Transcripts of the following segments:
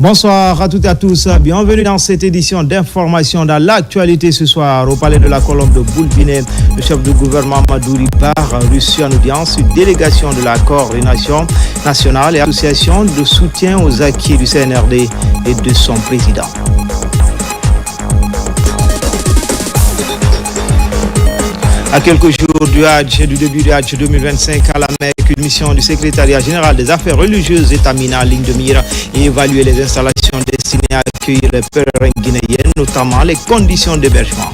Bonsoir à toutes et à tous. Bienvenue dans cette édition d'information dans l'actualité ce soir. Au palais de la Colombe de Boulbinet, le chef du gouvernement Madouri Ba a reçu en audience une délégation de la coordination nationale et association de soutien aux acquis du CNRD et de son président. À quelques jours du Hajj et du début du Hajj 2025 à la Mecque, une mission du secrétariat général des affaires religieuses est mise en ligne de mire et évaluer les installations destinées à accueillir les pèlerins guinéens, notamment les conditions d'hébergement.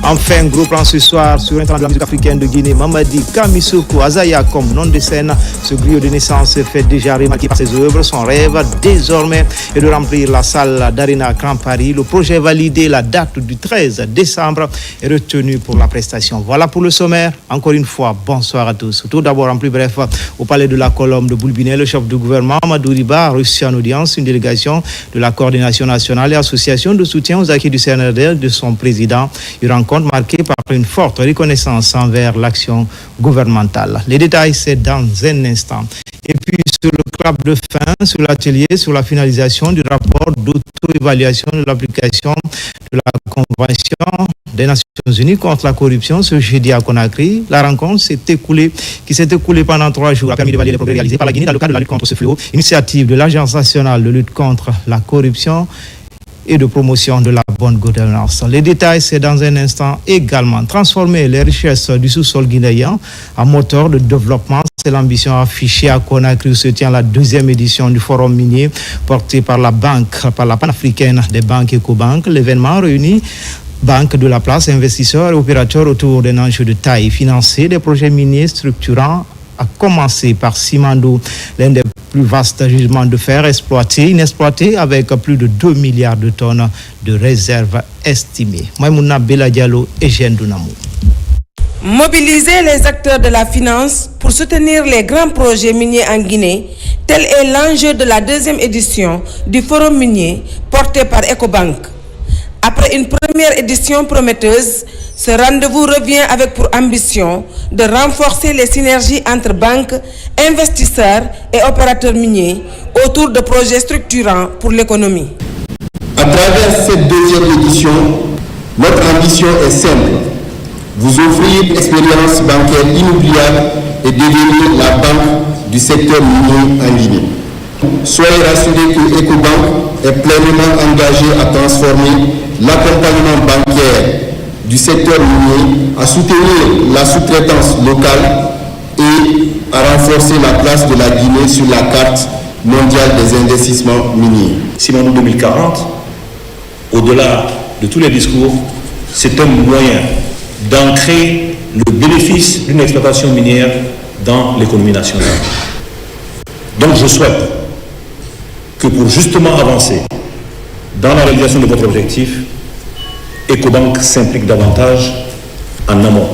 Enfin, gros plan ce soir sur l'international de la musique africaine de Guinée, Mamadi Kamisoko Azaya comme nom de scène. Ce griot de naissance fait déjà remarquer par ses œuvres. Son rêve désormais est de remplir la salle d'Arena Grand Paris. Le projet validé, la date du 13 décembre est retenue pour la prestation. Voilà pour le sommaire. Encore une fois, bonsoir à tous. Tout d'abord, en plus bref, au palais de la Colombe de Boulbinet, le chef du gouvernement Madouri Ba a reçu en audience une délégation de la coordination nationale et association de soutien aux acquis du CNRD de son président. Il rencontre marqué par une forte reconnaissance envers l'action gouvernementale. Les détails, c'est dans un instant. Et puis, sur le clap de fin, sur l'atelier, sur la finalisation du rapport d'auto-évaluation de l'application de la Convention des Nations Unies contre la corruption ce jeudi à Conakry. La rencontre qui s'est écoulée pendant 3 jours a permis d'évaluer les progrès réalisés par la Guinée dans le cadre de la lutte contre ce fléau, initiative de l'Agence nationale de lutte contre la corruption et de promotion de la bonne gouvernance. Les détails, c'est dans un instant également. Transformer les richesses du sous-sol guinéen en moteur de développement, c'est l'ambition affichée à Conakry où se tient la 2e édition du forum minier porté par la panafricaine des banques Ecobank. L'événement réunit banques de la place, investisseurs et opérateurs autour d'un enjeu de taille, financer des projets miniers structurants, à commencer par Simandou, l'un des plus vastes gisements de fer inexploité avec plus de 2 milliards de tonnes de réserves estimées. Maïmouna Bella Diallo et Jeanne Dounamou. Mobiliser les acteurs de la finance pour soutenir les grands projets miniers en Guinée, tel est l'enjeu de la 2e édition du forum minier porté par Ecobank. Après une première édition prometteuse, ce rendez-vous revient avec pour ambition de renforcer les synergies entre banques, investisseurs et opérateurs miniers autour de projets structurants pour l'économie. À travers cette 2e édition, notre ambition est simple. Vous offrir une expérience bancaire inoubliable et devenir la banque du secteur minier en Guinée. Soyez rassurés que Ecobank est pleinement engagé à transformer l'accompagnement bancaire du secteur minier, à soutenir la sous-traitance locale et à renforcer la place de la Guinée sur la carte mondiale des investissements miniers. Simandou 2040, au-delà de tous les discours, c'est un moyen d'ancrer le bénéfice d'une exploitation minière dans l'économie nationale. Donc je souhaite que pour justement avancer dans la réalisation de votre objectif, Ecobank s'implique davantage en amont,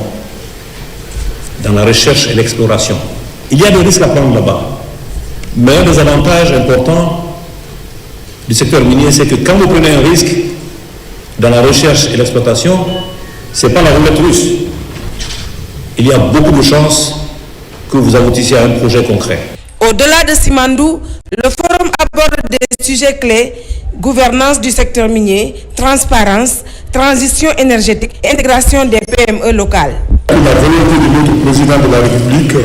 dans la recherche et l'exploration. Il y a des risques à prendre là-bas, mais un des avantages importants du secteur minier, c'est que quand vous prenez un risque dans la recherche et l'exploitation, ce n'est pas la roulette russe. Il y a beaucoup de chances que vous aboutissiez à un projet concret. Au-delà de Simandou, le forum aborde des sujets clés: gouvernance du secteur minier, transparence, transition énergétique et intégration des PME locales. La volonté de notre président de la République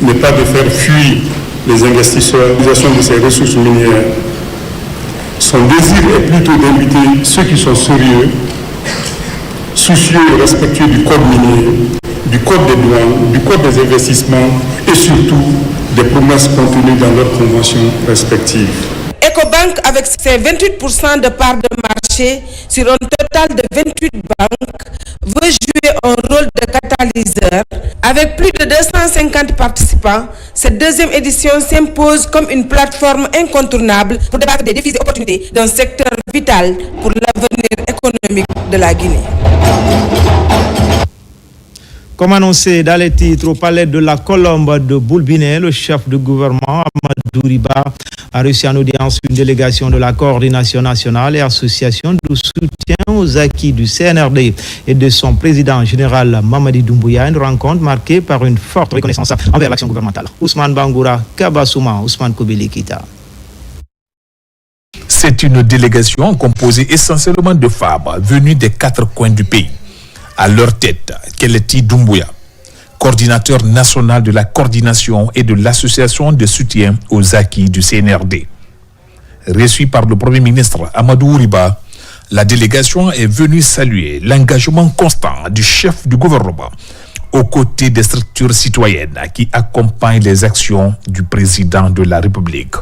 n'est pas de faire fuir les investisseurs, l'utilisation de ces ressources minières. Son désir est plutôt d'inviter ceux qui sont sérieux, soucieux et respectueux du code minier, du code des douanes, du code des investissements et surtout des promesses contenues dans leurs conventions respectives. Ecobank, avec ses 28% de parts de marché sur un total de 28 banques, veut jouer un rôle de catalyseur. Avec plus de 250 participants, cette 2e édition s'impose comme une plateforme incontournable pour débattre des défis et opportunités d'un secteur vital pour l'avenir économique de la Guinée. Comme annoncé dans les titres au palais de la Colombe de Boulbinet, le chef du gouvernement, Madouri Ba, a reçu en audience une délégation de la coordination nationale et association de soutien aux acquis du CNRD et de son président général Mamadi Doumbouya, une rencontre marquée par une forte reconnaissance envers l'action gouvernementale. Ousmane Bangoura, Kabasouma, Ousmane Kobeli Kita. C'est une délégation composée essentiellement de femmes venues des 4 coins du pays. À leur tête, Keleti Doumbouya, coordinateur national de la coordination et de l'association de soutien aux acquis du CNRD. Reçu par le Premier ministre Amadou Ouriba, la délégation est venue saluer l'engagement constant du chef du gouvernement aux côtés des structures citoyennes qui accompagnent les actions du président de la République.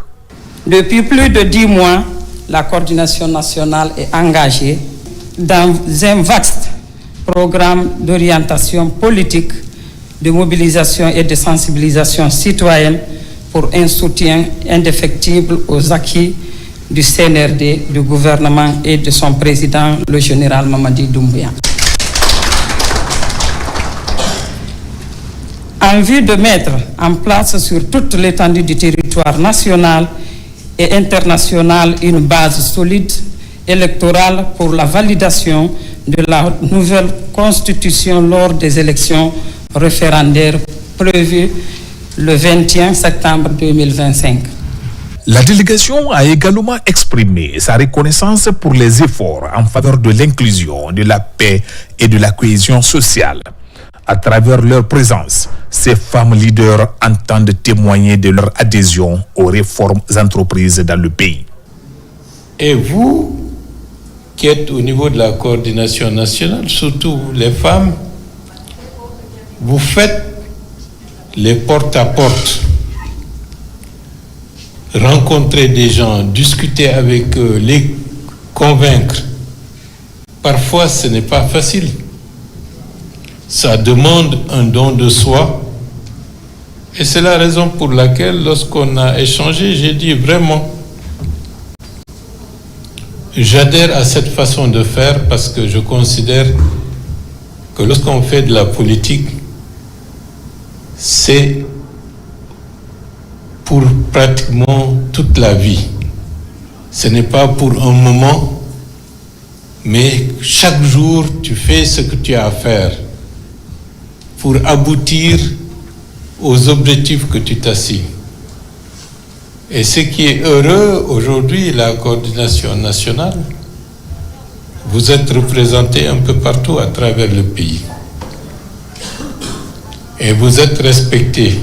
Depuis plus de 10 mois, la coordination nationale est engagée dans un vaste programme d'orientation politique, de mobilisation et de sensibilisation citoyenne pour un soutien indéfectible aux acquis du CNRD, du gouvernement et de son président, le général Mamadi Doumbouya. En vue de mettre en place sur toute l'étendue du territoire national et international une base solide électorale pour la validation de la nouvelle constitution lors des élections référendaires prévues le 21 septembre 2025. La délégation a également exprimé sa reconnaissance pour les efforts en faveur de l'inclusion, de la paix et de la cohésion sociale. À travers leur présence, ces femmes leaders entendent témoigner de leur adhésion aux réformes entreprises dans le pays. Et vous, qui êtes au niveau de la coordination nationale, surtout les femmes, vous faites les porte-à-porte. Rencontrer des gens, discuter avec eux, les convaincre. Parfois, ce n'est pas facile. Ça demande un don de soi. Et c'est la raison pour laquelle, lorsqu'on a échangé, j'ai dit vraiment, j'adhère à cette façon de faire parce que je considère que lorsqu'on fait de la politique, c'est pour pratiquement toute la vie. Ce n'est pas pour un moment, mais chaque jour, tu fais ce que tu as à faire pour aboutir aux objectifs que tu t'assignes. Et ce qui est heureux aujourd'hui, la coordination nationale, vous êtes représentés un peu partout à travers le pays. Et vous êtes respectés.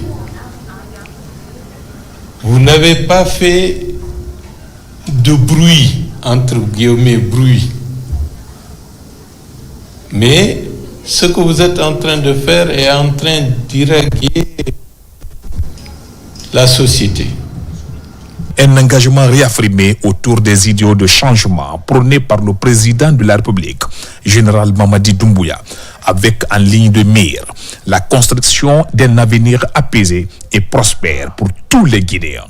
Vous n'avez pas fait de bruit, entre guillemets, bruit. Mais ce que vous êtes en train de faire est en train d'irriguer la société. Un engagement réaffirmé autour des idéaux de changement prônés par le président de la République, général Mamadi Doumbouya, avec en ligne de mire la construction d'un avenir apaisé et prospère pour tous les Guinéens.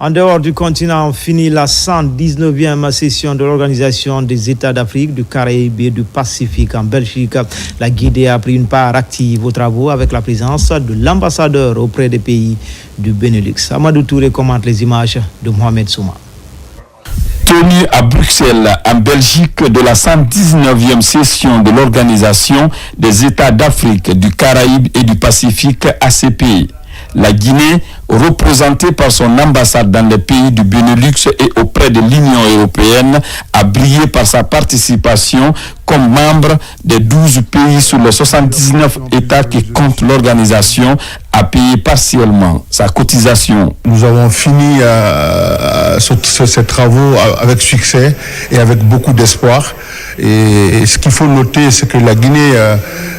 En dehors du continent, finit la 119e session de l'Organisation des États d'Afrique, du Caraïbe et du Pacifique en Belgique. La Guinée a pris une part active aux travaux avec la présence de l'ambassadeur auprès des pays du Benelux. Amadou Touré commente les images de Mohamed Souma. Tenu à Bruxelles, en Belgique, de la 119e session de l'Organisation des États d'Afrique, du Caraïbe et du Pacifique ACP. La Guinée, représentée par son ambassade dans les pays du Benelux et auprès de l'Union européenne, a brillé par sa participation comme membre des 12 pays sur les 79 États qui comptent l'organisation, a payé partiellement sa cotisation. Nous avons fini ces travaux avec succès et avec beaucoup d'espoir. Et ce qu'il faut noter, c'est que la Guinée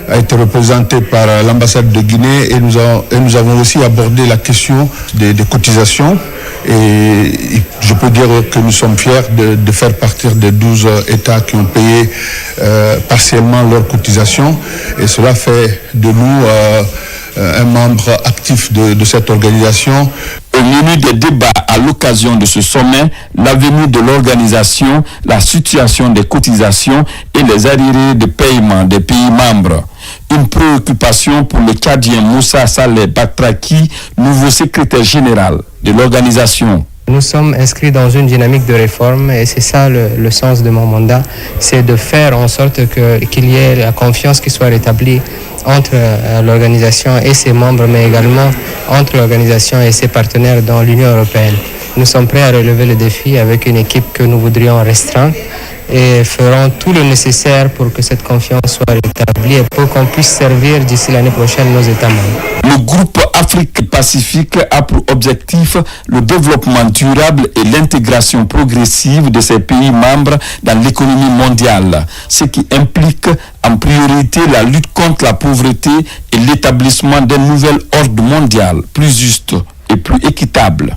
a été représentée par l'ambassade de Guinée et nous avons aussi abordé la question des cotisations. Et je peux dire que nous sommes fiers de faire partir des 12 États qui ont payé partiellement leurs cotisations. Et cela fait de nous un membre actif de cette organisation. Au menu des débats à l'occasion de ce sommet, l'avenir de l'organisation, la situation des cotisations et les arriérés de paiement des pays membres. Une préoccupation pour le Tchadien Moussa Saleh Batraki, nouveau secrétaire général de l'organisation. Nous sommes inscrits dans une dynamique de réforme et c'est ça le sens de mon mandat, c'est de faire en sorte qu'il y ait la confiance qui soit rétablie entre l'organisation et ses membres, mais également entre l'organisation et ses partenaires dans l'Union européenne. nous sommes prêts à relever le défi avec une équipe que nous voudrions restreindre et ferons tout le nécessaire pour que cette confiance soit rétablie et pour qu'on puisse servir d'ici l'année prochaine nos États membres. Le groupe Afrique-Pacifique a pour objectif le développement durable et l'intégration progressive de ces pays membres dans l'économie mondiale, ce qui implique en priorité la lutte contre la pauvreté et l'établissement d'un nouvel ordre mondial plus juste et plus équitable.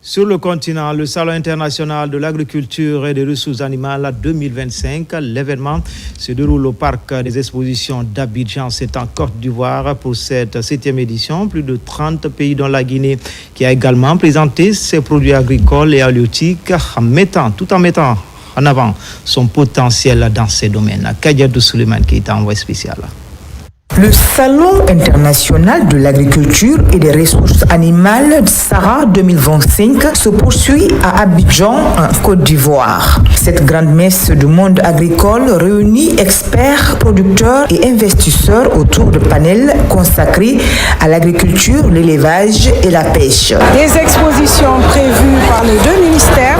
Sur le continent, le Salon international de l'agriculture et des ressources animales 2025, l'événement se déroule au parc des expositions d'Abidjan, c'est en Côte d'Ivoire pour cette 7e édition. Plus de 30 pays dont la Guinée qui a également présenté ses produits agricoles et halieutiques tout en mettant en avant son potentiel dans ces domaines. Kadiadou Suleiman qui est envoyé spécial. Le Salon international de l'agriculture et des ressources animales SARA 2025 se poursuit à Abidjan, en Côte d'Ivoire. Cette grande messe du monde agricole réunit experts, producteurs et investisseurs autour de panels consacrés à l'agriculture, l'élevage et la pêche. Des expositions prévues par les deux ministères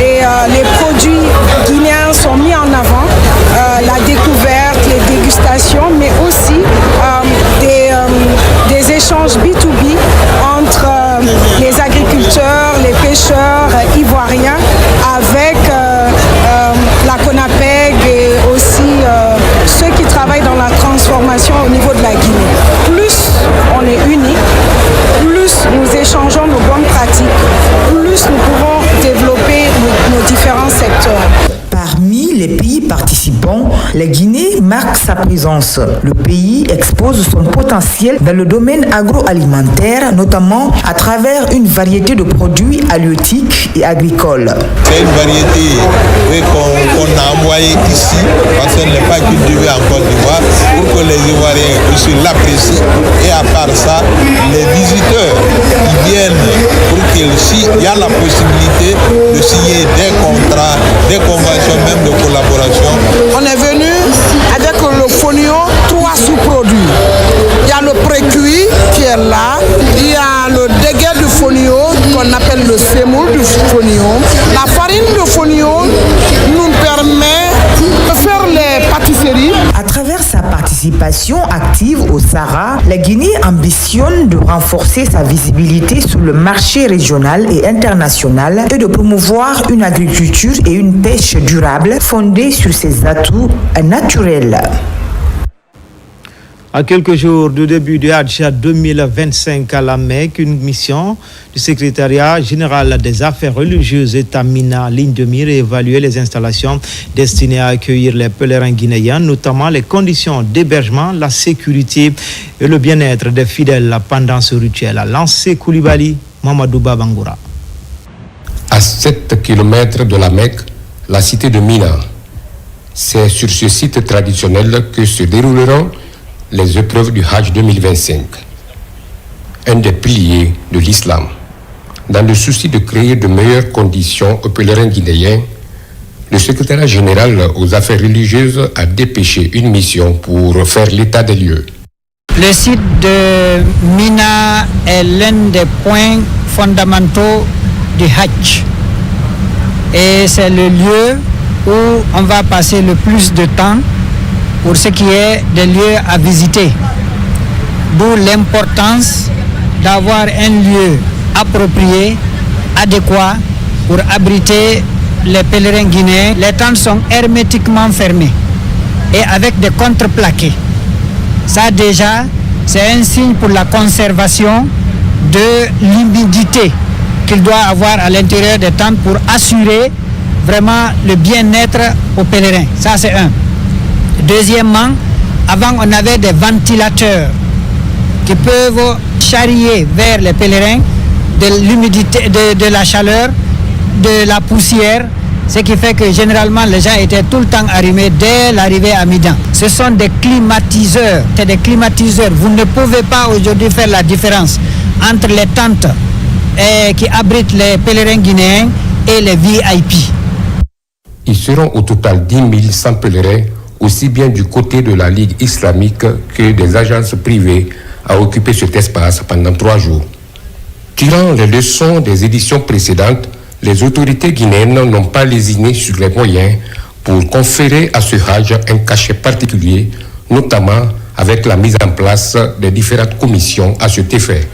et les produits guinéens sont mis en avant, la découverte, les dégustations, mais aussi des échanges B2B entre les agriculteurs, les pêcheurs ivoiriens avec la CONAPEG et aussi ceux qui travaillent dans la transformation au niveau de la Guinée. Plus on est unis, plus nous échangeons nos bonnes pratiques, plus nous pouvons développer nos différents secteurs. Parmi les pays participants, la Guinée marque sa présence. Le pays expose son potentiel dans le domaine agroalimentaire, notamment à travers une variété de produits halieutiques et agricoles. C'est une variété qu'on a envoyée ici, parce qu'elle n'est pas cultivée en Côte d'Ivoire, pour que les Ivoiriens aussi l'apprécient. Et à part ça, les visiteurs qui viennent pour s'il y a la possibilité de signer des contrats, des conventions même de collaboration. On est venu avec le fonio, 3 sous-produits. Il y a le précuit qui est là, il y a le déguet du fonio qu'on appelle le sémoule du fonio. La farine de fonio nous permet de faire les pâtisseries. À travers sa participation active au SARA, la Guinée ambitionne de renforcer sa visibilité sur le marché régional et international et de promouvoir une agriculture et une pêche durable fondée sur ses atouts naturels. À quelques jours du début du Hajj 2025 à la Mecque, une mission du secrétariat général des affaires religieuses est à Mina, ligne de mire, et évaluer les installations destinées à accueillir les pèlerins guinéens, notamment les conditions d'hébergement, la sécurité et le bien-être des fidèles pendant ce rituel. À Lancé Koulibaly, Mamadou Babangoura. À 7 km de la Mecque, la cité de Mina. C'est sur ce site traditionnel que se dérouleront les épreuves du Hajj 2025, un des piliers de l'islam. Dans le souci de créer de meilleures conditions aux pèlerins guinéens, le secrétariat général aux affaires religieuses a dépêché une mission pour faire l'état des lieux. Le site de Mina est l'un des points fondamentaux du Hajj. Et c'est le lieu où on va passer le plus de temps pour ce qui est des lieux à visiter. D'où l'importance d'avoir un lieu approprié, adéquat pour abriter les pèlerins guinéens. Les tentes sont hermétiquement fermées et avec des contreplaqués. Ça déjà, c'est un signe pour la conservation de l'humidité qu'il doit avoir à l'intérieur des tentes pour assurer vraiment le bien-être aux pèlerins. Ça c'est un. Deuxièmement, avant on avait des ventilateurs qui peuvent charrier vers les pèlerins de l'humidité, de la chaleur, de la poussière, ce qui fait que généralement les gens étaient tout le temps arrimés dès l'arrivée à Midan. Ce sont des climatiseurs, c'est des climatiseurs. Vous ne pouvez pas aujourd'hui faire la différence entre les tentes qui abritent les pèlerins guinéens et les VIP. Ils seront au total 10 100 pèlerins, aussi bien du côté de la Ligue islamique que des agences privées, à occuper cet espace pendant 3 jours. Tirant les leçons des éditions précédentes, les autorités guinéennes n'ont pas lésiné sur les moyens pour conférer à ce Hajj un cachet particulier, notamment avec la mise en place des différentes commissions à cet effet.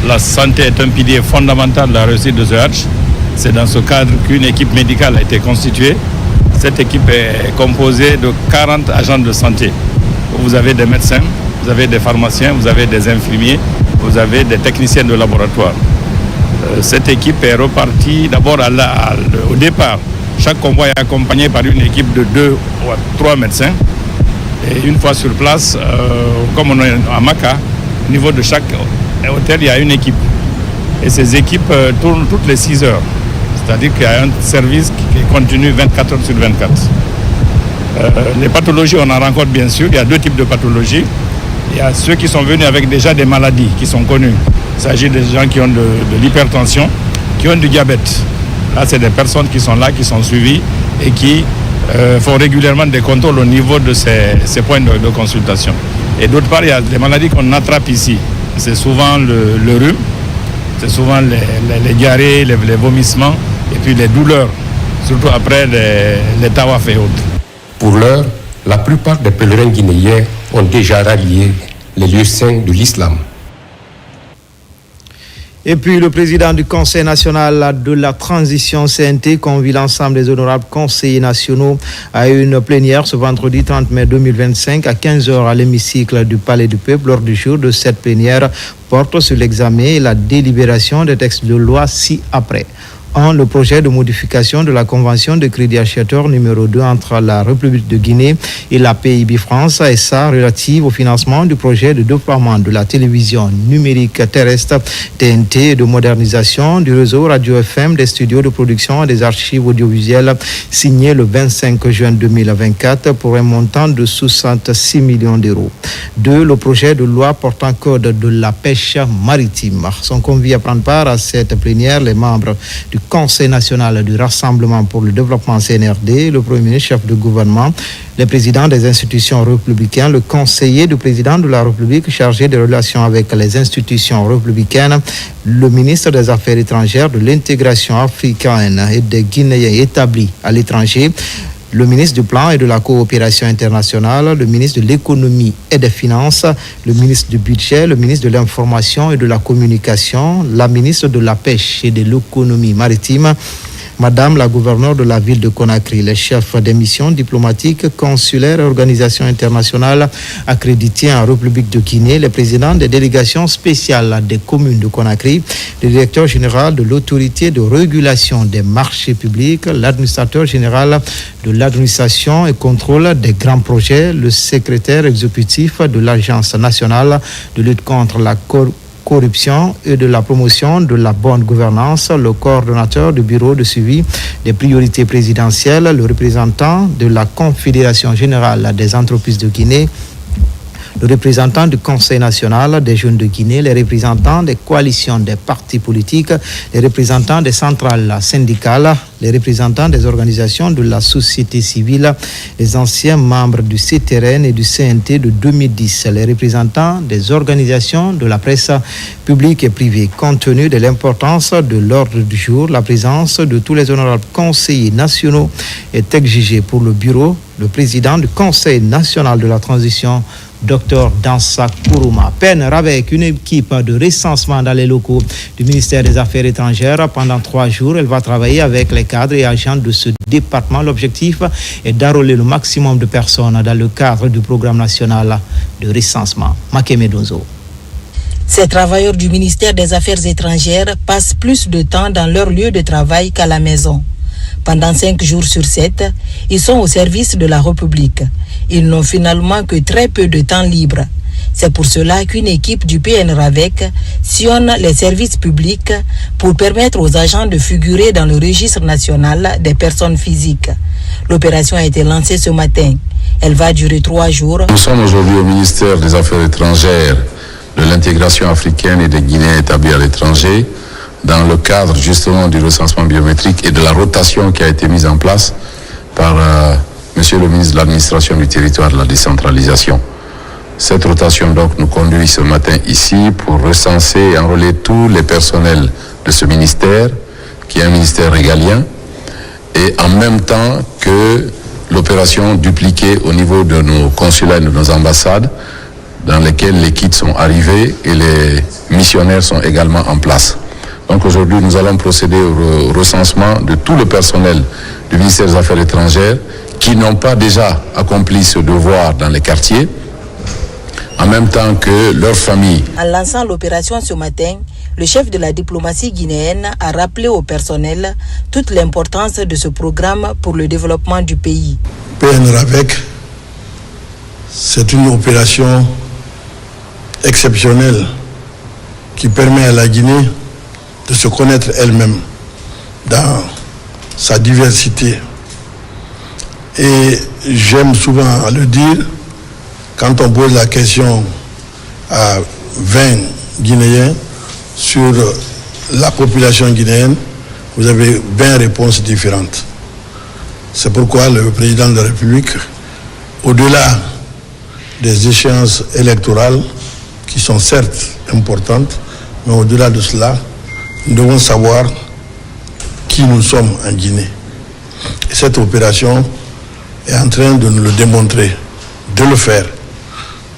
La santé est un pilier fondamental de la réussite de ce Hajj. C'est dans ce cadre qu'une équipe médicale a été constituée. Cette équipe est composée de 40 agents de santé. Vous avez des médecins, vous avez des pharmaciens, vous avez des infirmiers, vous avez des techniciens de laboratoire. Cette équipe est repartie d'abord au départ. Chaque convoi est accompagné par une équipe de 2 ou 3 médecins. Et une fois sur place, comme on est à Maka, au niveau de chaque hôtel, il y a une équipe. Et ces équipes tournent toutes les 6 heures. C'est-à-dire qu'il y a un service qui est continu 24 heures sur 24. Les pathologies, on en rencontre bien sûr. Il y a 2 types de pathologies. Il y a ceux qui sont venus avec déjà des maladies qui sont connues. Il s'agit des gens qui ont de l'hypertension, qui ont du diabète. Là, c'est des personnes qui sont là, qui sont suivies et qui font régulièrement des contrôles au niveau de ces points de consultation. Et d'autre part, il y a des maladies qu'on attrape ici. C'est souvent le rhume, c'est souvent les diarrhées, les vomissements et puis les douleurs, surtout après les tawaf et autres. Pour l'heure, la plupart des pèlerins guinéens ont déjà rallié les lieux saints de l'islam. Et puis le président du Conseil national de la transition CNT convie l'ensemble des honorables conseillers nationaux à une plénière ce vendredi 30 mai 2025 à 15h à l'hémicycle du Palais du Peuple. L'ordre du jour de cette plénière porte sur l'examen et la délibération des textes de loi ci-après. 1. Le projet de modification de la convention de crédit acheteur numéro 2 entre la République de Guinée et la PIB France SA relative au financement du projet de déploiement de la télévision numérique terrestre TNT et de modernisation du réseau radio FM des studios de production et des archives audiovisuelles signé le 25 juin 2024 pour un montant de 66 millions d'euros. 2. Le projet de loi portant code de la pêche maritime. Sont conviés à prendre part à cette plénière les membres du Conseil national du Rassemblement pour le développement CNRD, le Premier ministre, chef de gouvernement, les présidents des institutions républicaines, le conseiller du président de la République chargé des relations avec les institutions républicaines, le ministre des Affaires étrangères, de l'intégration africaine et des Guinéens établis à l'étranger, le ministre du Plan et de la Coopération internationale, le ministre de l'Économie et des Finances, le ministre du Budget, le ministre de l'Information et de la Communication, la ministre de la Pêche et de l'Économie maritime, Madame la gouverneure de la ville de Conakry, les chefs des missions diplomatiques, consulaires et organisations internationales accréditées en République de Guinée, les présidents des délégations spéciales des communes de Conakry, le directeur général de l'autorité de régulation des marchés publics, l'administrateur général de l'administration et contrôle des grands projets, le secrétaire exécutif de l'Agence nationale de lutte contre la corruption et de la promotion de la bonne gouvernance, le coordonnateur du bureau de suivi des priorités présidentielles, le représentant de la Confédération générale des entreprises de Guinée, le représentant du Conseil national des jeunes de Guinée, les représentants des coalitions des partis politiques, les représentants des centrales syndicales, les représentants des organisations de la société civile, les anciens membres du CTRN et du CNT de 2010, les représentants des organisations de la presse publique et privée. Compte tenu de l'importance de l'ordre du jour, la présence de tous les honorables conseillers nationaux est exigée pour le bureau. Le président du Conseil national de la transition, Dr Dansa Kourouma, peinera avec une équipe de recensement dans les locaux du ministère des Affaires étrangères. Pendant 3 jours, elle va travailler avec les cadres et agents de ce département. L'objectif est d'enrôler le maximum de personnes dans le cadre du programme national de recensement. Makeme Donzo. Ces travailleurs du ministère des Affaires étrangères passent plus de temps dans leur lieu de travail qu'à la maison. Pendant 5 jours sur 7, ils sont au service de la République. Ils n'ont finalement que très peu de temps libre. C'est pour cela qu'une équipe du PNRAVEC sillonne les services publics pour permettre aux agents de figurer dans le registre national des personnes physiques. L'opération a été lancée ce matin. Elle va durer 3 jours. Nous sommes aujourd'hui au ministère des Affaires étrangères, de l'intégration africaine et des Guinéens établis à l'étranger, dans le cadre justement du recensement biométrique et de la rotation qui a été mise en place par Monsieur le ministre de l'Administration du Territoire et de la Décentralisation. Cette rotation donc nous conduit ce matin ici pour recenser et enrôler tous les personnels de ce ministère, qui est un ministère régalien, et en même temps que l'opération dupliquée au niveau de nos consulats et de nos ambassades, dans lesquels les kits sont arrivés et les missionnaires sont également en place. Donc aujourd'hui, nous allons procéder au recensement de tout le personnel du ministère des Affaires étrangères qui n'ont pas déjà accompli ce devoir dans les quartiers, en même temps que leurs familles. En lançant l'opération ce matin, le chef de la diplomatie guinéenne a rappelé au personnel toute l'importance de ce programme pour le développement du pays. PNRAVEC, c'est une opération exceptionnelle qui permet à la Guinée de se connaître elle-même dans sa diversité. Et j'aime souvent le dire, quand on pose la question à 20 Guinéens sur la population guinéenne, vous avez 20 réponses différentes. C'est pourquoi le président de la République, au-delà des échéances électorales, qui sont certes importantes, mais au-delà de cela, nous devons savoir qui nous sommes en Guinée. Et cette opération est en train de nous le démontrer, de le faire.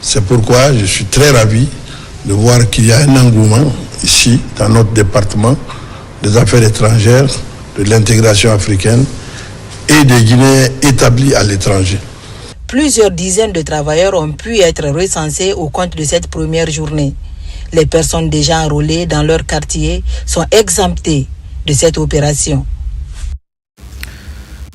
C'est pourquoi je suis très ravi de voir qu'il y a un engouement ici, dans notre département des affaires étrangères, de l'intégration africaine et des Guinéens établis à l'étranger. Plusieurs dizaines de travailleurs ont pu être recensés au compte de cette première journée. Les personnes déjà enrôlées dans leur quartier sont exemptées de cette opération.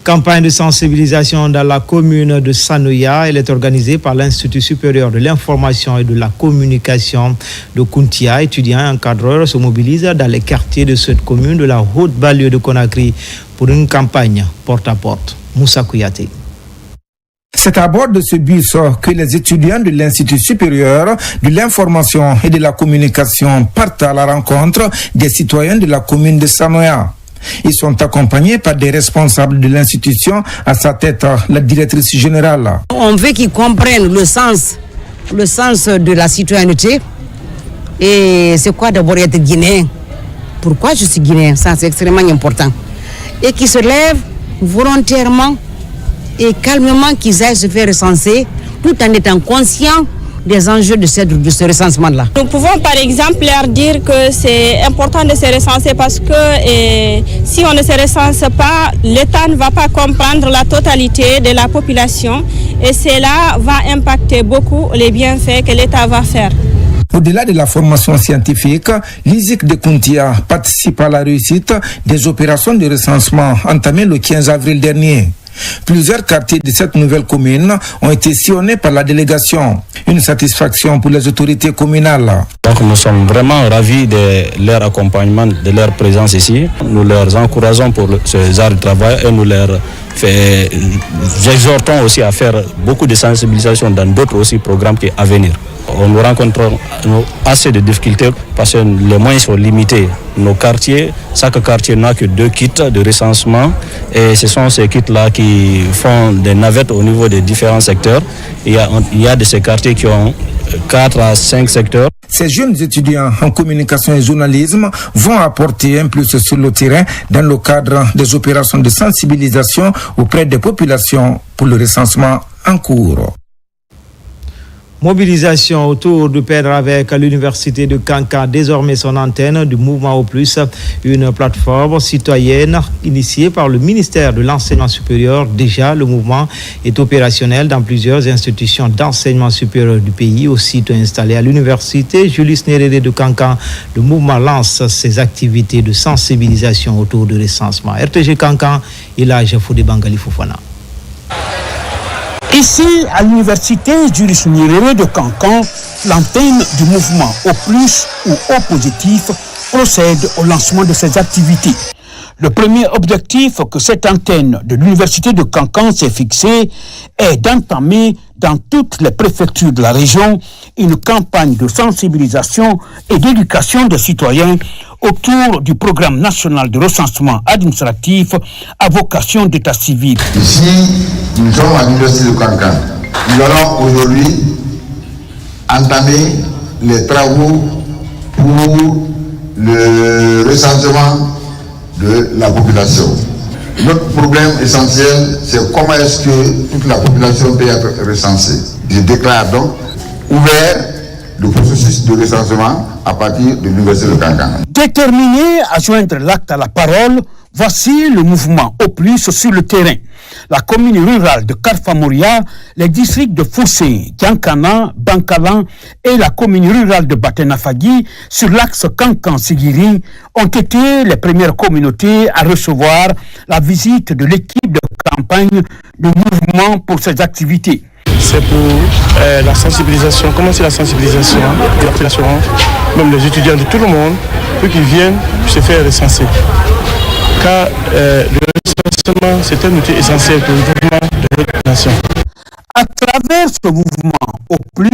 Campagne de sensibilisation dans la commune de Sanoya. Elle est organisée par l'Institut supérieur de l'information et de la communication de Kountia. Étudiants et encadreurs se mobilisent dans les quartiers de cette commune de la haute banlieue de Conakry pour une campagne porte-à-porte. Moussa Kouyaté. C'est à bord de ce bus que les étudiants de l'Institut supérieur de l'information et de la communication partent à la rencontre des citoyens de la commune de Sanoya. Ils sont accompagnés par des responsables de l'institution, à sa tête la directrice générale. On veut qu'ils comprennent le sens de la citoyenneté. Et c'est quoi d'abord être guinéen? Pourquoi je suis guinéen? Ça, c'est extrêmement important. Et qu'ils se lèvent volontairement et calmement, qu'ils aillent se faire recenser, tout en étant conscients des enjeux de ce recensement-là. Nous pouvons par exemple leur dire que c'est important de se recenser parce que si on ne se recense pas, l'État ne va pas comprendre la totalité de la population et cela va impacter beaucoup les bienfaits que l'État va faire. Au-delà de la formation scientifique, l'ISIC de Kountia participe à la réussite des opérations de recensement entamées le 15 avril dernier. Plusieurs quartiers de cette nouvelle commune ont été sillonnés par la délégation. Une satisfaction pour les autorités communales. Donc nous sommes vraiment ravis de leur accompagnement, de leur présence ici. Nous leur encourageons pour ce genre de travail et nous leur exhortons aussi à faire beaucoup de sensibilisation dans d'autres aussi programmes qui à venir. On rencontre assez de difficultés parce que les moyens sont limités. Nos quartiers, chaque quartier n'a que 2 kits de recensement et ce sont ces kits-là qui font des navettes au niveau des différents secteurs. Il y a de ces quartiers qui ont 4 à 5 secteurs. Ces jeunes étudiants en communication et journalisme vont apporter un plus sur le terrain dans le cadre des opérations de sensibilisation auprès des populations pour le recensement en cours. Mobilisation autour du PNRAVEC à l'université de Kankan, désormais son antenne du mouvement Au Plus, une plateforme citoyenne initiée par le ministère de l'Enseignement supérieur. Déjà, le mouvement est opérationnel dans plusieurs institutions d'enseignement supérieur du pays. Aussitôt installé à l'université Julius Nyerere de Kankan, le mouvement lance ses activités de sensibilisation autour du recensement. RTG Kankan, Elhadji Fodé Bangali Fofana. Ici, à l'université Julius Nyerere de Kankan, l'antenne du mouvement Au Plus ou Au Positif procède au lancement de ses activités. Le premier objectif que cette antenne de l'université de Kankan s'est fixé est d'entamer dans toutes les préfectures de la région une campagne de sensibilisation et d'éducation des citoyens autour du programme national de recensement administratif à vocation d'état civil. Ici, nous sommes à l'université de Kankan. Nous allons aujourd'hui entamer les travaux pour le recensement de la population. Notre problème essentiel, c'est comment est-ce que toute la population peut être recensée. Je déclare donc ouvert le processus de recensement à partir de l'Université de Kankan. Déterminé à joindre l'acte à la parole, voici le mouvement au plus sur le terrain. La commune rurale de Karfamoria, les districts de Fossé, Kiankana, Bankalan et la commune rurale de Batenafagui sur l'axe Kankan-Sigiri ont été les premières communautés à recevoir la visite de l'équipe de campagne du mouvement pour ces activités. C'est pour la sensibilisation, commencer la sensibilisation de la population, même les étudiants de tout le monde, pour qu'ils viennent se faire recenser. Car le recensement, c'est un outil essentiel pour le développement de notre nation. À travers ce mouvement, au plus,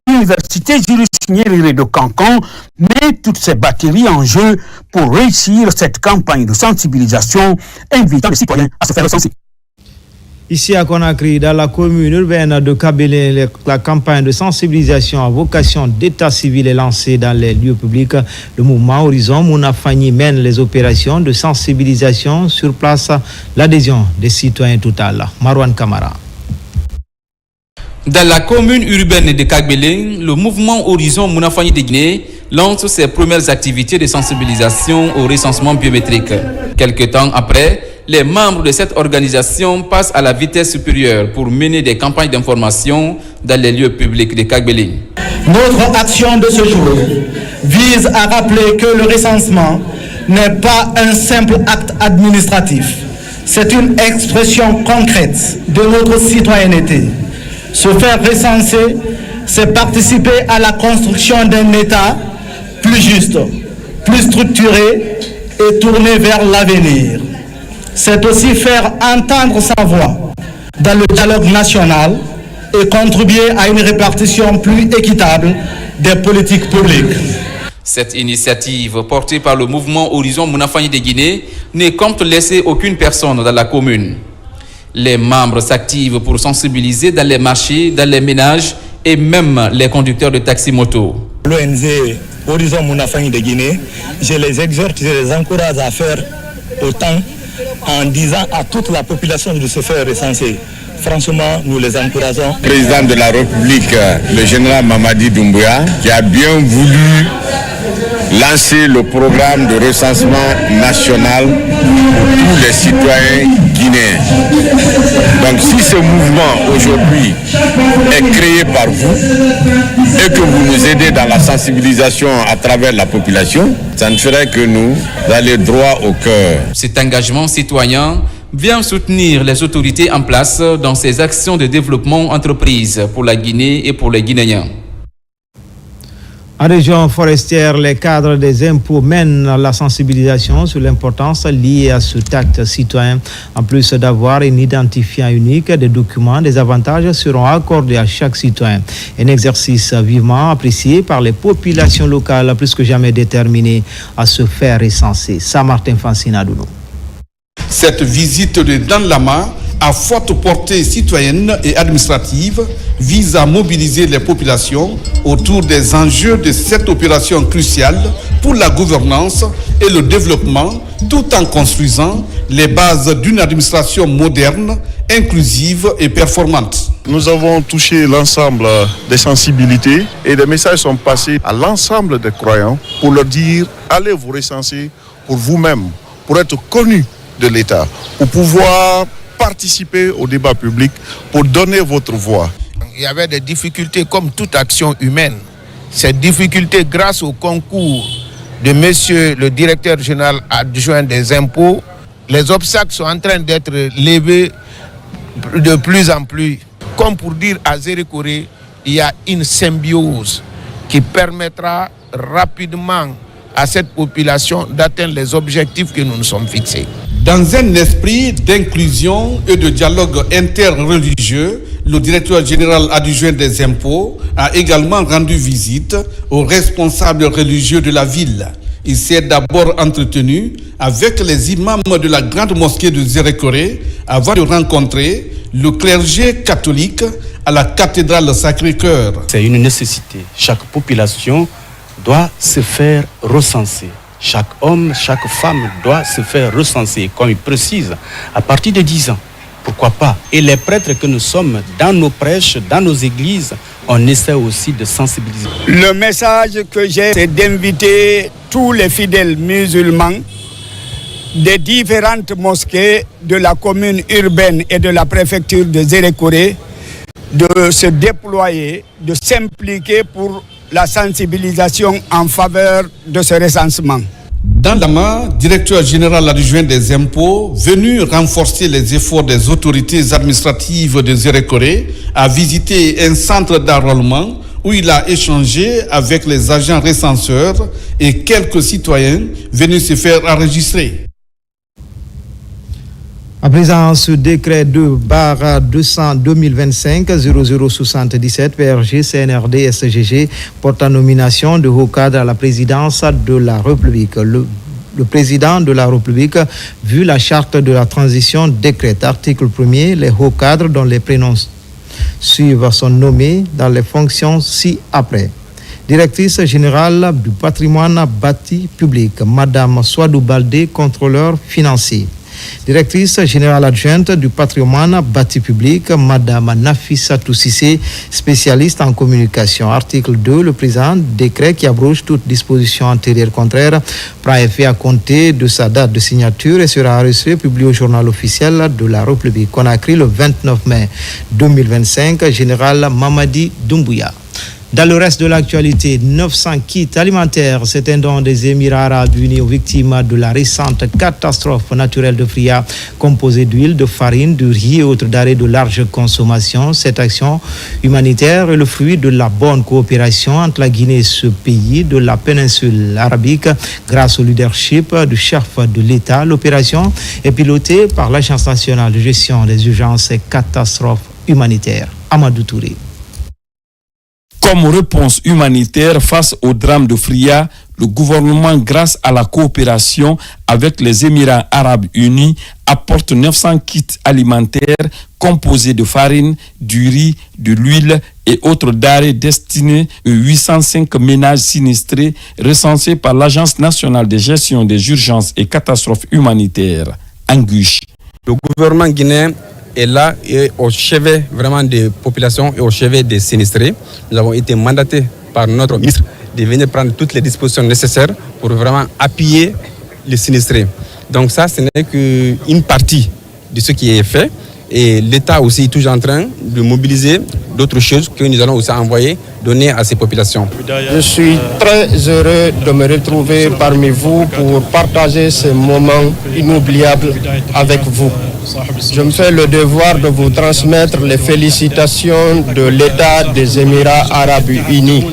l'université Julius Nyerere de Cancan met toutes ses batteries en jeu pour réussir cette campagne de sensibilisation, invitant les citoyens à se faire recenser. Ici à Conakry, dans la commune urbaine de Kabélé, la campagne de sensibilisation à vocation d'état civil est lancée dans les lieux publics. Le mouvement Horizon Mounafani mène les opérations de sensibilisation sur place. L'adhésion des citoyens totale. Marwan Kamara. Dans la commune urbaine de Kagbélé, le mouvement Horizon Mounafani de Guinée lance ses premières activités de sensibilisation au recensement biométrique. Quelque temps après, les membres de cette organisation passent à la vitesse supérieure pour mener des campagnes d'information dans les lieux publics de Kagbélé. Notre action de ce jour vise à rappeler que le recensement n'est pas un simple acte administratif. C'est une expression concrète de notre citoyenneté. Se faire recenser, c'est participer à la construction d'un État plus juste, plus structuré et tourné vers l'avenir. C'est aussi faire entendre sa voix dans le dialogue national et contribuer à une répartition plus équitable des politiques publiques. Cette initiative, portée par le mouvement Horizon Mounafani de Guinée, ne compte laisser aucune personne dans la commune. Les membres s'activent pour sensibiliser dans les marchés, dans les ménages et même les conducteurs de taxi-moto. L'ONG Horizon Mounafani de Guinée, je les exhorte, je les encourage à faire autant en disant à toute la population de se faire recenser. Franchement, nous les encourageons. Président de la République, le général Mamadi Doumbouya, qui a bien voulu lancer le programme de recensement national pour tous les citoyens guinéens. Donc si ce mouvement aujourd'hui est créé par vous et que vous nous aidez dans la sensibilisation à travers la population, ça ne ferait que nous aller droit au cœur. Cet engagement citoyen vient soutenir les autorités en place dans ces actions de développement entreprises pour la Guinée et pour les Guinéens. En région forestière, les cadres des impôts mènent la sensibilisation sur l'importance liée à ce acte citoyen. En plus d'avoir un identifiant unique, des documents, des avantages seront accordés à chaque citoyen. Un exercice vivement apprécié par les populations locales, plus que jamais déterminées à se faire recenser. Saint-Martin Fancinadouno. Cette visite de Dan Lama à forte portée citoyenne et administrative vise à mobiliser les populations autour des enjeux de cette opération cruciale pour la gouvernance et le développement, tout en construisant les bases d'une administration moderne, inclusive et performante. Nous avons touché l'ensemble des sensibilités et des messages sont passés à l'ensemble des croyants pour leur dire allez vous recenser pour vous-même, pour être connus de l'État, pour pouvoir participer au débat public, pour donner votre voix. Il y avait des difficultés comme toute action humaine. Ces difficultés, grâce au concours de monsieur le directeur général adjoint des impôts, les obstacles sont en train d'être levés de plus en plus. Comme pour dire à Zérékoré, il y a une symbiose qui permettra rapidement à cette population d'atteindre les objectifs que nous nous sommes fixés. Dans un esprit d'inclusion et de dialogue interreligieux, le directeur général adjoint des impôts a également rendu visite aux responsables religieux de la ville. Il s'est d'abord entretenu avec les imams de la grande mosquée de Zérékoré avant de rencontrer le clergé catholique à la cathédrale Sacré-Cœur. C'est une nécessité. Chaque population doit se faire recenser. Chaque homme, chaque femme doit se faire recenser, comme il précise, à partir de 10 ans. Pourquoi pas? Et les prêtres que nous sommes, dans nos prêches, dans nos églises, on essaie aussi de sensibiliser. Le message que j'ai, c'est d'inviter tous les fidèles musulmans des différentes mosquées de la commune urbaine et de la préfecture de Zérékoré de se déployer, de s'impliquer pour la sensibilisation en faveur de ce recensement. Dans Lama, directeur général adjoint des impôts, venu renforcer les efforts des autorités administratives de Zérékoré, a visité un centre d'enrôlement où il a échangé avec les agents recenseurs et quelques citoyens venus se faire enregistrer. À présent, ce décret 2/2025-0077 PRG CNRD SGG porte en nomination de haut cadre à la présidence de la République. Le président de la République, vu la charte de la transition, décrète article 1er, les hauts cadres dont les prénoms suivent sont nommés dans les fonctions ci-après. Directrice générale du patrimoine bâti public, Madame Swadou Baldé, contrôleur financier. Directrice générale adjointe du patrimoine bâti public, Madame Nafissa Toussissé, spécialiste en communication. Article 2, le présent décret qui abroge toute disposition antérieure contraire prend effet à compter de sa date de signature et sera enregistré, publié au journal officiel de la République. Conakry le 29 mai 2025, général Mamadi Doumbouya. Dans le reste de l'actualité, 900 kits alimentaires, c'est un don des Émirats arabes unis aux victimes de la récente catastrophe naturelle de Fria, composée d'huile, de farine, de riz et autres denrées de large consommation. Cette action humanitaire est le fruit de la bonne coopération entre la Guinée et ce pays de la péninsule arabique grâce au leadership du chef de l'État. L'opération est pilotée par l'Agence nationale de gestion des urgences et catastrophes humanitaires. Amadou Touré. Comme réponse humanitaire face au drame de Fria, le gouvernement, grâce à la coopération avec les Émirats arabes unis, apporte 900 kits alimentaires composés de farine, du riz, de l'huile et autres denrées destinés aux 805 ménages sinistrés recensés par l'Agence nationale de gestion des urgences et catastrophes humanitaires, ANGUSH. Le gouvernement guinéen est là et au chevet vraiment des populations et au chevet des sinistrés. Nous avons été mandatés par notre ministre de venir prendre toutes les dispositions nécessaires pour vraiment appuyer les sinistrés. Donc ça, ce n'est qu'une partie de ce qui est fait. Et l'État aussi est toujours en train de mobiliser d'autres choses que nous allons aussi envoyer, donner à ces populations. Je suis très heureux de me retrouver parmi vous pour partager ce moment inoubliable avec vous. Je me fais le devoir de vous transmettre les félicitations de l'État des Émirats arabes unis.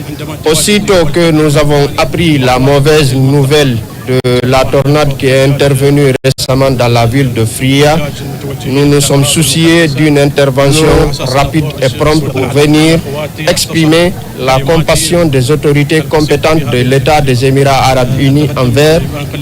Aussitôt que nous avons appris la mauvaise nouvelle de la tornade qui est intervenue récemment dans la ville de Fria, nous nous sommes souciés d'une intervention rapide et prompte pour venir exprimer la compassion des autorités compétentes de l'État des Émirats arabes unis envers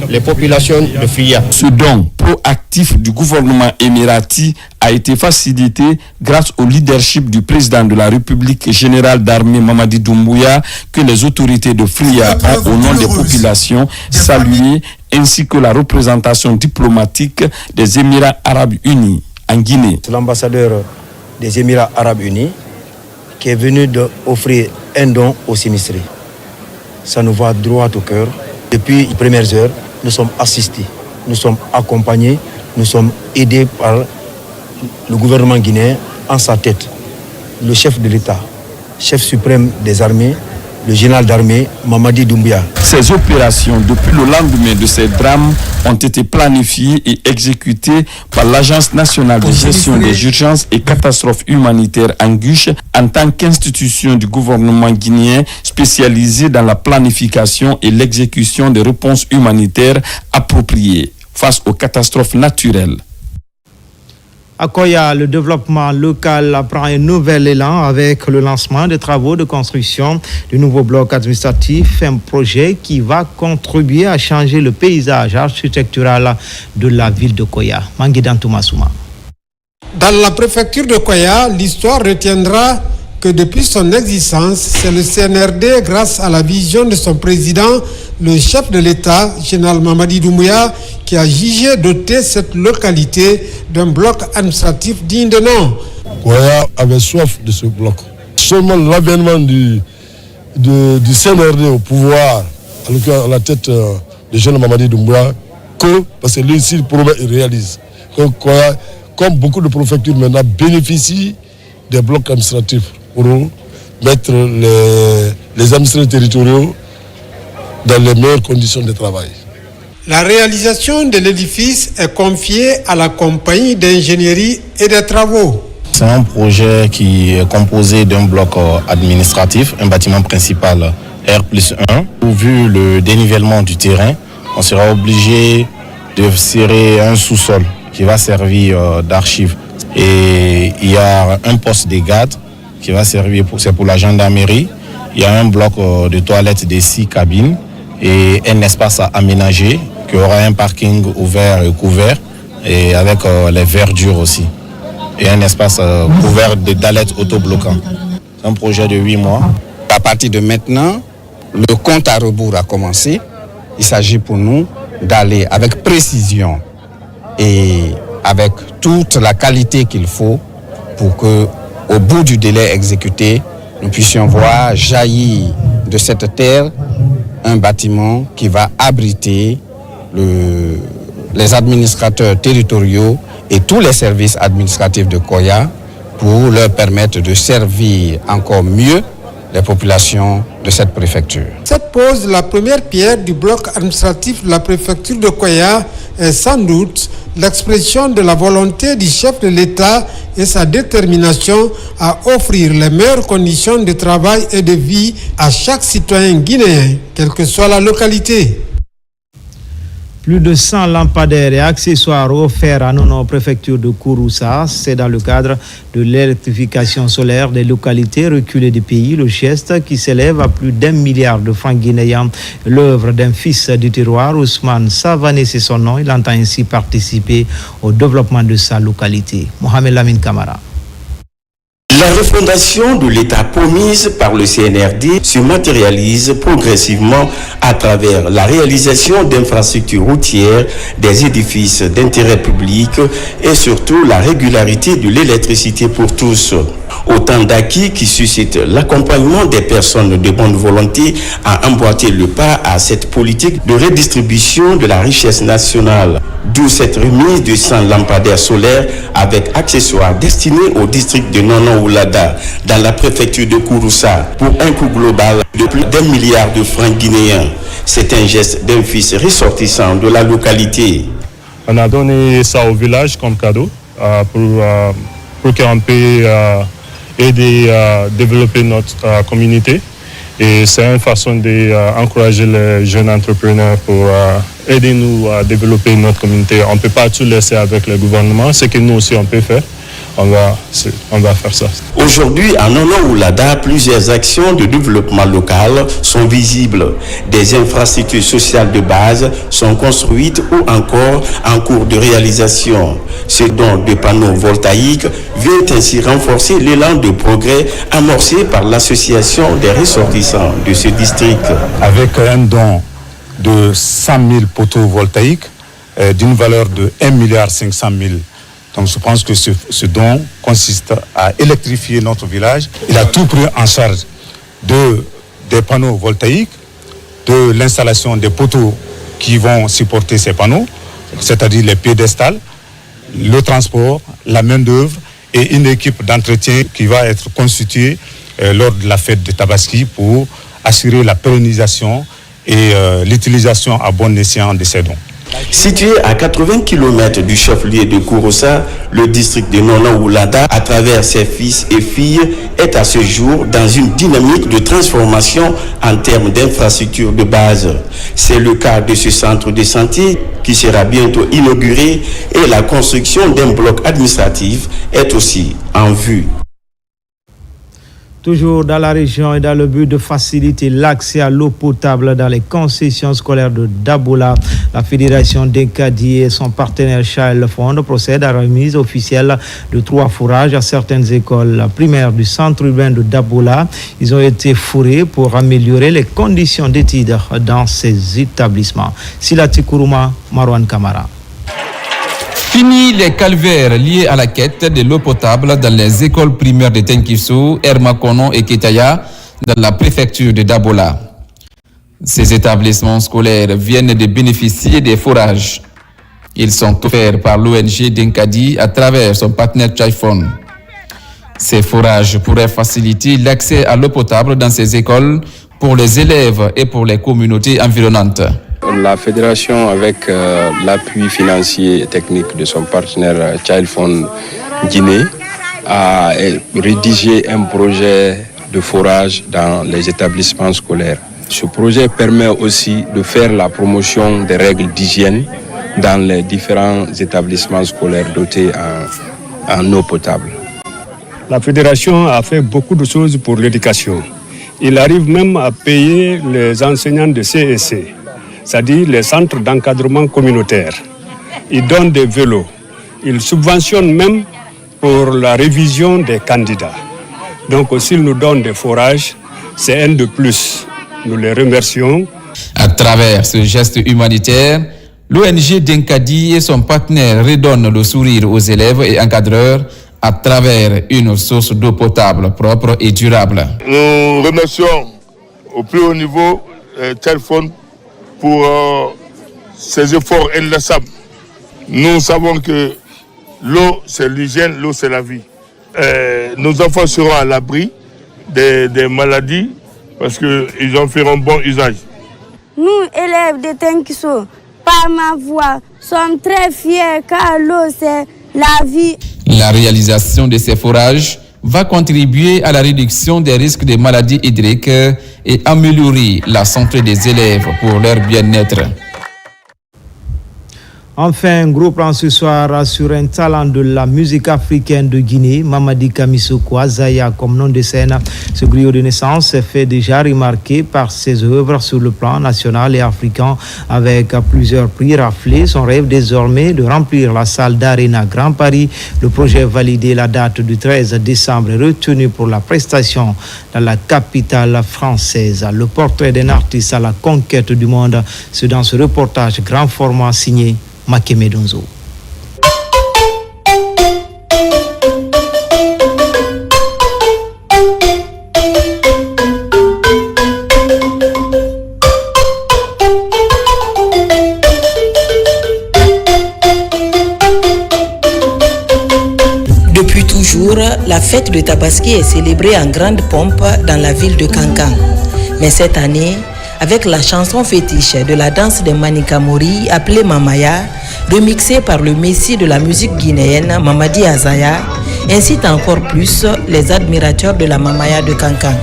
les populations de Fria. Ce don proactif du gouvernement émirati a été facilité grâce au leadership du président de la République générale d'armée Mamadi Doumbouya, que les autorités de Fria ont au nom des populations salué, ainsi que la représentation diplomatique des Émirats arabes unis en Guinée. C'est l'ambassadeur des Émirats arabes unis qui est venu offrir un don aux sinistrés. Ça nous va droit au cœur. Depuis les premières heures, nous sommes assistés, nous sommes accompagnés, nous sommes aidés par le gouvernement guinéen en sa tête, le chef de l'État, chef suprême des armées, le général d'armée Mamadi Doumbouya. Ces opérations, depuis le lendemain de ces drames, ont été planifiées et exécutées par l'Agence nationale de gestion des urgences et catastrophes humanitaires ANGUSH en tant qu'institution du gouvernement guinéen spécialisée dans la planification et l'exécution des réponses humanitaires appropriées face aux catastrophes naturelles. À Koya, le développement local prend un nouvel élan avec le lancement des travaux de construction du nouveau bloc administratif, un projet qui va contribuer à changer le paysage architectural de la ville de Koya. Manguidan Toumassouma. Dans la préfecture de Koya, l'histoire retiendra que depuis son existence, c'est le CNRD, grâce à la vision de son président, le chef de l'État, général Mamadi Doumbouya, qui a jugé doter cette localité d'un bloc administratif digne de nom. Koya avait soif de ce bloc. Seulement l'avènement du CNRD au pouvoir, à la tête de général Mamadi Doumbouya, parce que lui, s'il promet, il réalise. Koya, comme beaucoup de préfectures maintenant, bénéficient des blocs administratifs pour mettre les administrateurs territoriaux dans les meilleures conditions de travail. La réalisation de l'édifice est confiée à la compagnie d'ingénierie et des travaux. C'est un projet qui est composé d'un bloc administratif, un bâtiment principal R+1. Vu le dénivellement du terrain, on sera obligé de serrer un sous-sol qui va servir d'archive. Et il y a un poste de garde qui va servir pour la gendarmerie. Il y a un bloc de toilettes de 6 cabines et un espace à aménager qui aura un parking ouvert et couvert et avec les verdures aussi. Et un espace couvert de dallettes autobloquants. C'est un projet de 8 mois. À partir de maintenant, le compte à rebours a commencé. Il s'agit pour nous d'aller avec précision et avec toute la qualité qu'il faut pour que, au bout du délai exécuté, nous puissions voir jaillir de cette terre un bâtiment qui va abriter les administrateurs territoriaux et tous les services administratifs de Koya pour leur permettre de servir encore mieux les populations de cette préfecture. Cette pose, la première pierre du bloc administratif de la préfecture de Koya, est sans doute l'expression de la volonté du chef de l'État et sa détermination à offrir les meilleures conditions de travail et de vie à chaque citoyen guinéen, quelle que soit la localité. Plus de 100 lampadaires et accessoires offerts à nos préfectures de Kouroussa. C'est dans le cadre de l'électrification solaire des localités reculées du pays, le geste qui s'élève à plus d'1 milliard de francs guinéens. L'œuvre d'un fils du terroir, Ousmane Savané, c'est son nom. Il entend ainsi participer au développement de sa localité. Mohamed Lamine Kamara. La refondation de l'État promise par le CNRD se matérialise progressivement à travers la réalisation d'infrastructures routières, des édifices d'intérêt public et surtout la régularité de l'électricité pour tous. Autant d'acquis qui suscitent l'accompagnement des personnes de bonne volonté à emboîter le pas à cette politique de redistribution de la richesse nationale. D'où cette remise de 100 lampadaires solaires avec accessoires destinés au district de Nono-Oulada dans la préfecture de Kouroussa pour un coût global de plus d'1 milliard de francs guinéens. C'est un geste d'un fils ressortissant de la localité. On a donné ça au village comme cadeau pour qu'on puisse aider à développer notre communauté. Et c'est une façon d'encourager les jeunes entrepreneurs pour aider nous à développer notre communauté. On ne peut pas tout laisser avec le gouvernement, ce que nous aussi on peut faire. On va faire ça. Aujourd'hui, à Nono-Oulada, plusieurs actions de développement local sont visibles. Des infrastructures sociales de base sont construites ou encore en cours de réalisation. Ce don de panneaux voltaïques vient ainsi renforcer l'élan de progrès amorcé par l'association des ressortissants de ce district. Avec un don de 100 000 poteaux voltaïques d'une valeur de 1,5 milliard. Donc je pense que ce don consiste à électrifier notre village. Il a tout pris en charge des panneaux voltaïques, de l'installation des poteaux qui vont supporter ces panneaux, c'est-à-dire les piédestals, le transport, la main-d'œuvre et une équipe d'entretien qui va être constituée lors de la fête de Tabaski pour assurer la pérennisation et l'utilisation à bon escient de ces dons. Situé à 80 km du chef-lieu de Kouroussa, le district de Nono-Oulada, à travers ses fils et filles, est à ce jour dans une dynamique de transformation en termes d'infrastructures de base. C'est le cas de ce centre de santé qui sera bientôt inauguré et la construction d'un bloc administratif est aussi en vue. Toujours dans la région et dans le but de faciliter l'accès à l'eau potable dans les concessions scolaires de Dabola, la Fédération d'Enkadi et son partenaire Child Fund procèdent à la remise officielle de 3 fourrages à certaines écoles primaires du centre urbain de Dabola. Ils ont été fourrés pour améliorer les conditions d'études dans ces établissements. Silati Kourouma, Marwan Kamara. Fini les calvaires liés à la quête de l'eau potable dans les écoles primaires de Tenkiso, Hermakono et Ketaya dans la préfecture de Dabola. Ces établissements scolaires viennent de bénéficier des forages. Ils sont offerts par l'ONG d'Enkadi à travers son partenaire Chaifon. Ces forages pourraient faciliter l'accès à l'eau potable dans ces écoles pour les élèves et pour les communautés environnantes. La fédération, avec l'appui financier et technique de son partenaire Child Fund Guinée, a rédigé un projet de forage dans les établissements scolaires. Ce projet permet aussi de faire la promotion des règles d'hygiène dans les différents établissements scolaires dotés en eau potable. La fédération a fait beaucoup de choses pour l'éducation. Il arrive même à payer les enseignants de CEC, c'est-à-dire les centres d'encadrement communautaire. Ils donnent des vélos. Ils subventionnent même pour la révision des candidats. Donc s'ils nous donnent des forages, c'est un de plus. Nous les remercions. À travers ce geste humanitaire, l'ONG d'Enkadi et son partenaire redonnent le sourire aux élèves et encadreurs à travers une source d'eau potable propre et durable. Nous remercions au plus haut niveau Child Fund pour ces efforts inlassables. Nous savons que l'eau, c'est l'hygiène, l'eau, c'est la vie. Nos enfants seront à l'abri des maladies parce qu'ils en feront bon usage. Nous, élèves de Tenkiso, par ma voix, sommes très fiers car l'eau, c'est la vie. La réalisation de ces forages va contribuer à la réduction des risques de maladies hydriques et améliorer la santé des élèves pour leur bien-être. Enfin, un gros plan ce soir sur un talent de la musique africaine de Guinée, Mamadi Kamisoko Azaya comme nom de scène. Ce griot de naissance s'est fait déjà remarquer par ses œuvres sur le plan national et africain avec plusieurs prix raflés. Son rêve désormais de remplir la salle d'Arena Grand Paris. Le projet validé la date du 13 décembre est retenu pour la prestation dans la capitale française. Le portrait d'un artiste à la conquête du monde, c'est dans ce reportage grand format signé Makeme Donzo. Depuis toujours, la fête de Tabaski est célébrée en grande pompe dans la ville de Kankan. Mais cette année, avec la chanson fétiche de la danse des Manikamori appelée Mamaya, remixée par le messie de la musique guinéenne Mamadi Azaya, incite encore plus les admirateurs de la Mamaya de Kankan.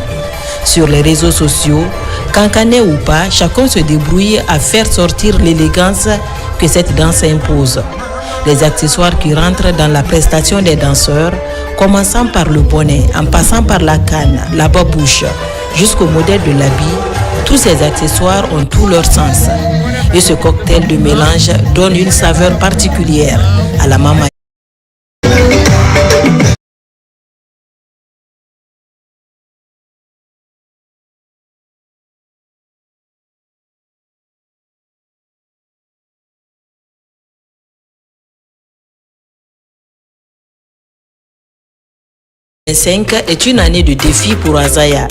Sur les réseaux sociaux, Kankanais ou pas, chacun se débrouille à faire sortir l'élégance que cette danse impose. Les accessoires qui rentrent dans la prestation des danseurs, commençant par le bonnet, en passant par la canne, la babouche, jusqu'au modèle de l'habit, tous ces accessoires ont tout leur sens. Et ce cocktail de mélange donne une saveur particulière à la Mamaya. Est une année de défi pour Azaya.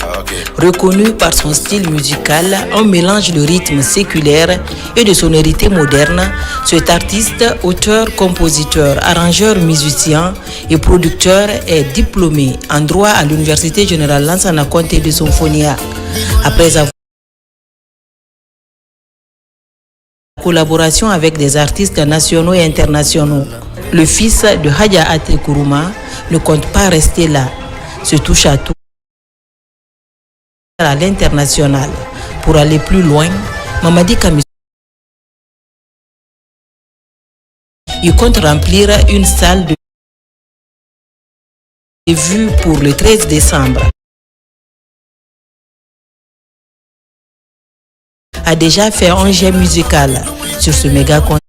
Reconnu par son style musical, un mélange de rythme séculaire et de sonorités modernes, cet artiste, auteur, compositeur, arrangeur, musicien et producteur est diplômé en droit à l'Université Générale Lansana Conté de Symphonia. Après avoir collaboration avec des artistes nationaux et internationaux, le fils de Hadja Ate Kourouma ne compte pas rester là, se touche à tout à l'international. Pour aller plus loin, Mamadi Kamisoko il compte remplir une salle de vue pour le 13 décembre. a déjà fait un jet musical sur ce méga concert.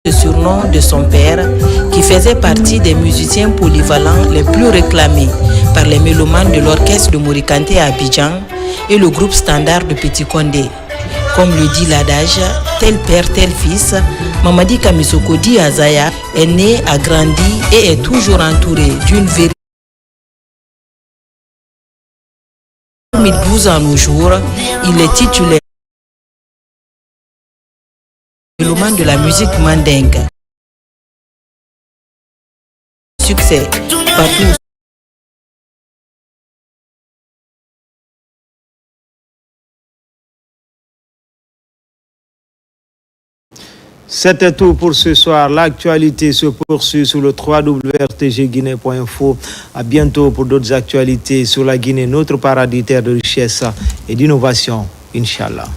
Le surnom de son père, qui faisait partie des musiciens polyvalents les plus réclamés par les mélomanes de l'orchestre de Morikanté à Abidjan et le groupe standard de Petit Condé. Comme le dit l'adage, tel père, tel fils, Mamadi Kamisoko Di Azaya est né, a grandi et est toujours entouré d'une véritable 2012 à nos jours, il est titulaire mélomane de la musique mandingue. Succès partout. C'était tout pour ce soir. L'actualité se poursuit sur le www.rtgguinée.info. À bientôt pour d'autres actualités sur la Guinée, notre paradis terre de richesse et d'innovation. Inch'Allah.